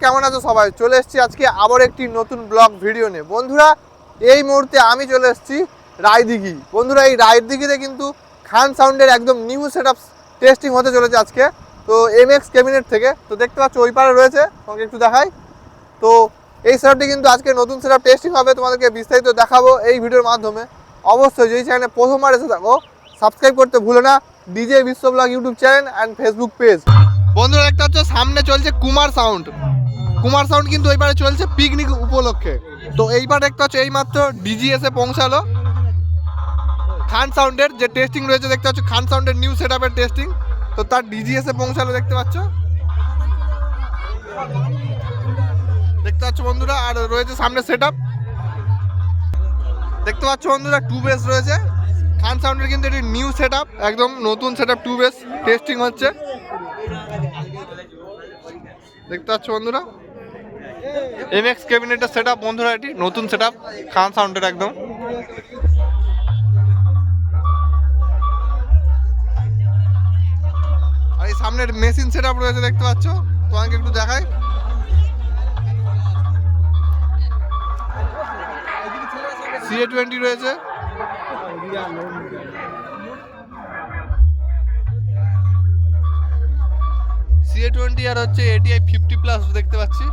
কেমন আছো সবাই? চলে এসেছি আজকে আবার একটি নতুন ব্লগ ভিডিও নিয়ে। বন্ধুরা এই মুহূর্তে আমি চলে এসেছি রায়দিঘি। বন্ধুরা এই রায়দিঘিতে কিন্তু খান সাউন্ডের একদম নিউ সেটআপ টেস্টিং হতে চলেছে আজকে। তো এমএক্স ক্যাবিনেট থেকে তো দেখতে পাচ্ছ ওই পারে রয়েছে, তোমাকে একটু দেখাই। তো এই সেটআপটি কিন্তু আজকে নতুন সেটআপ টেস্টিং হবে, তোমাদেরকে বিস্তারিত দেখাবো এই ভিডিওর মাধ্যমে। অবশ্যই যেই চ্যানেলে প্রথমবার এসে থাকো সাবস্ক্রাইব করতে ভুলো না, ডিজে বিশ্ব blog YouTube channel and Facebook page. বন্ধুরা একটা হচ্ছে সামনে চলছে কুমার সাউন্ড কিন্তু এইবারে চলছে পিকনিক উপলক্ষে। তো এইবার একটা হচ্ছে এইমাত্র ডিজি এসে পৌঁছালো খান সাউন্ডের যে টেস্টিং রয়েছে, দেখতে পাচ্ছ খান সাউন্ডের নিউ সেট আপের টেস্টিং। তো তার ডিজি এসে পৌঁছালো দেখতে পাচ্ছ বন্ধুরা। আর রয়েছে সামনে সেট আপ দেখতে পাচ্ছ বন্ধুরা, 2 বেস রয়েছে খান সাউন্ডের, কিন্তু এটি নিউ সেট আপ, একদম নতুন সেট আপ 2 বেস টেস্টিং হচ্ছে দেখতে পাচ্ছ বন্ধুরা। এমএক্স ক্যাবিনেটের সেট আপ বন্ধুরা, এটি নতুন সেট আপ খান সাউন্ডের একদম। আর এই সামনের মেশিন সেট আপ রয়েছে দেখতে পাচ্ছ, তোমাকে একটু দেখাই। CA20 রয়েছে, CA20 আর হচ্ছে ATI 50+ দেখতে পাচ্ছি,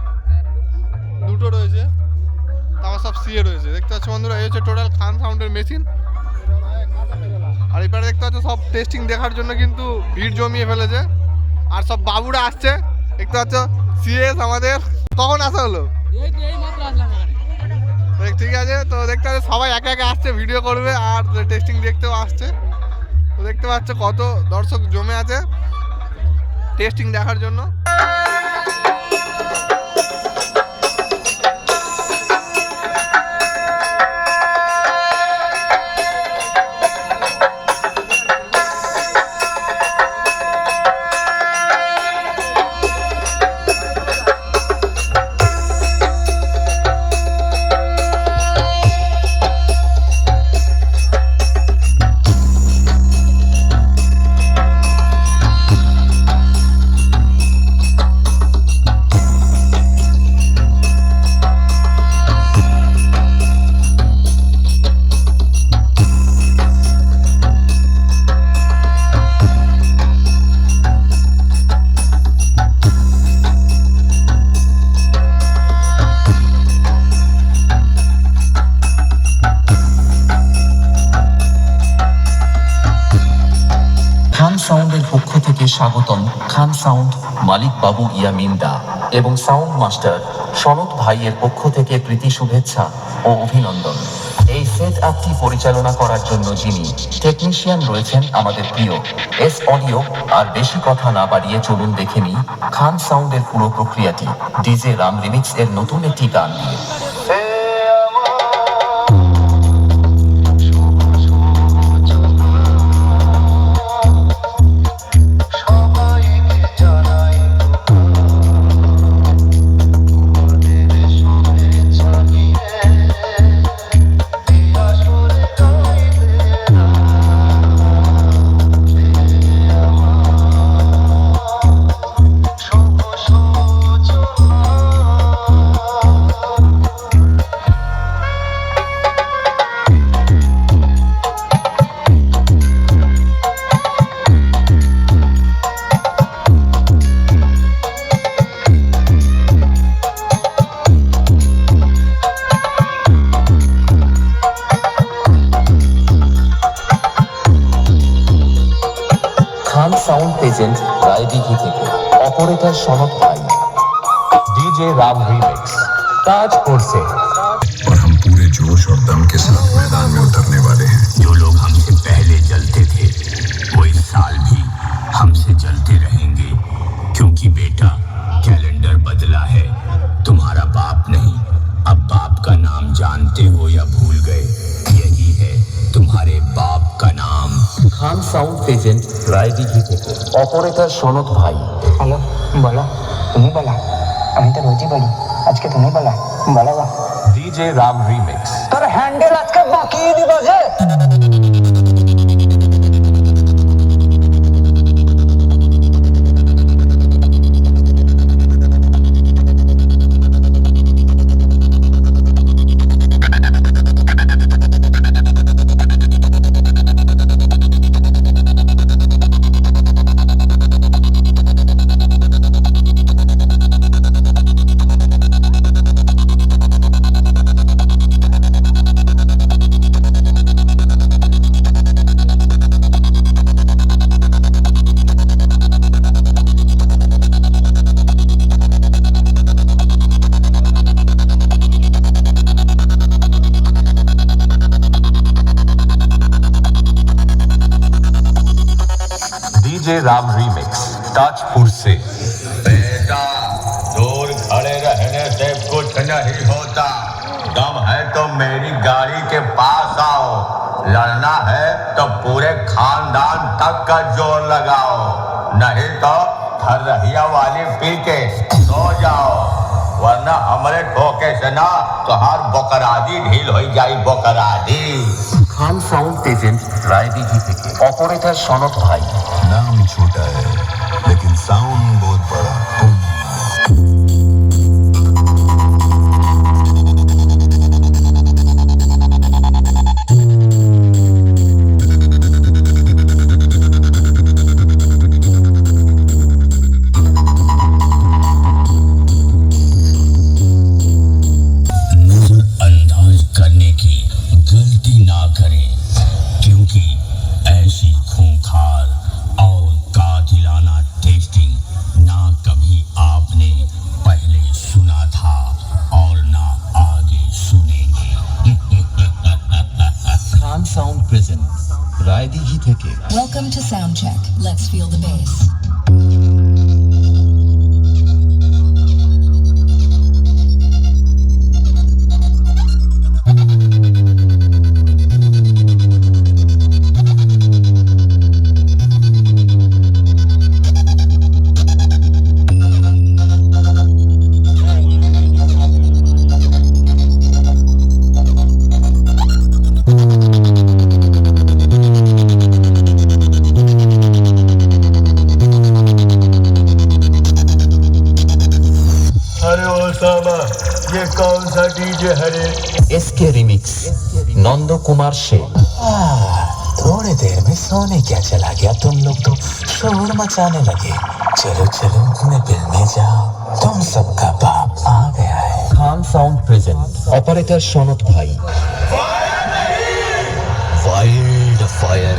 দুটো রয়েছে, তারপর সব সিএ রয়েছে দেখতে পাচ্ছ বন্ধুরা। এই হচ্ছে টোটাল খান সাউন্ডের মেশিন। আর এবারে দেখতে পাচ্ছ সব টেস্টিং দেখার জন্য কিন্তু ভিড় জমিয়ে ফেলেছে, আর সব বাবুরা আসছে দেখতে পাচ্ছ। সিএস আমাদের কখন আসা হলো? ঠিক আছে, তো দেখতে পাচ্ছ সবাই একে একে আসছে, ভিডিও করবে আর টেস্টিং দেখতেও আসছে। তো দেখতে পাচ্ছ কত দর্শক জমে আছে টেস্টিং দেখার জন্য। সাউন্ডের পক্ষ থেকে স্বাগতম খান সাউন্ড মালিক বাবু ইয়ামিন দা এবং সাউন্ড মাস্টার সনৎ ভাইয়ের পক্ষ থেকে প্রীতি শুভেচ্ছা ও অভিনন্দন। এই সেট আপটি পরিচালনা করার জন্য যিনি টেকনিশিয়ান রয়েছেন আমাদের প্রিয় এস অডিও। আর বেশি কথা না বাড়িয়ে চলুন দেখে নিই খান সাউন্ডের পুরো প্রক্রিয়াটি ডিজে রাম রিমিক্স এর নতুন একটি গান দিয়ে। খান সাউন্ড এজেন্ট রায়দিঘি থেকে অপারেটর সনৎ ভাই, डीजे राम रीमिक्स ताजपुर से। और हम पूरे जोश और दम के साथ मैदान में उतरने वाले हैं। जो लोग हमसे पहले जलते थे वो इस साल भी हमसे जलते रहेंगे, क्योंकि बेटा कैलेंडर बदला है, तुम्हारा बाप नहीं। अब बाप का नाम जानते हो या भूल गए? यही है तुम्हारे बाप का नाम। খান সাউন্ড এজেন্ট রায়দিঘি থেকে অপারেটর সনৎ ভাই। হ্যালো, বলো। তুমি বলা, আমি তো রোজই বলি, আজকে তুমি বলা, বলো বা। डीजे राम रीमिक्स তোর হ্যান্ডেল আজকে বাকি দিব যে। डीजे राम रीमिक्स ताजपुर से। बेटा दूर खड़े रहने से कुछ नहीं होता, दम है तो मेरी गाड़ी के पास आओ, लड़ना है तो पूरे खानदान तक का जोर लगाओ, नहीं तो हरहिया वाली पी के सो जाओ, वरना हमरे ठोके से ना तोहार बोकरादी ढील हो जाई, बोकरादी। খান সাউন্ড প্রেজেন্ট রায়দিঘি থেকে অপারেটর সনৎ ভাই। नाम छोटा है लेकिन साउंड बहुत बड़ा। नजरअंदाज करने की गलती ना करें, क्योंकि ऐसी खूंखार और कातिलाना टेस्टिंग ना कभी आपने पहले सुना था और ना आगे सुनेंगे। খান সাউন্ড প্রেজেন্ট রায়দিঘি থেকে। Welcome to Soundcheck. Let's feel the bass. अरे ओसामा, ये कौन सा डीजे है रे? এসকে রিমিক্স নন্দ কুমার সে। थोड़ी देर में सोने क्या चला गया, तुम लोग तो शोर मचाने लगे। चलो चलो अपने बिल में जाओ, तुम सबका बाप आ गया है। খান সাউন্ড প্রেজেন্ট অপারেটর সনৎ ভাই। Wild fire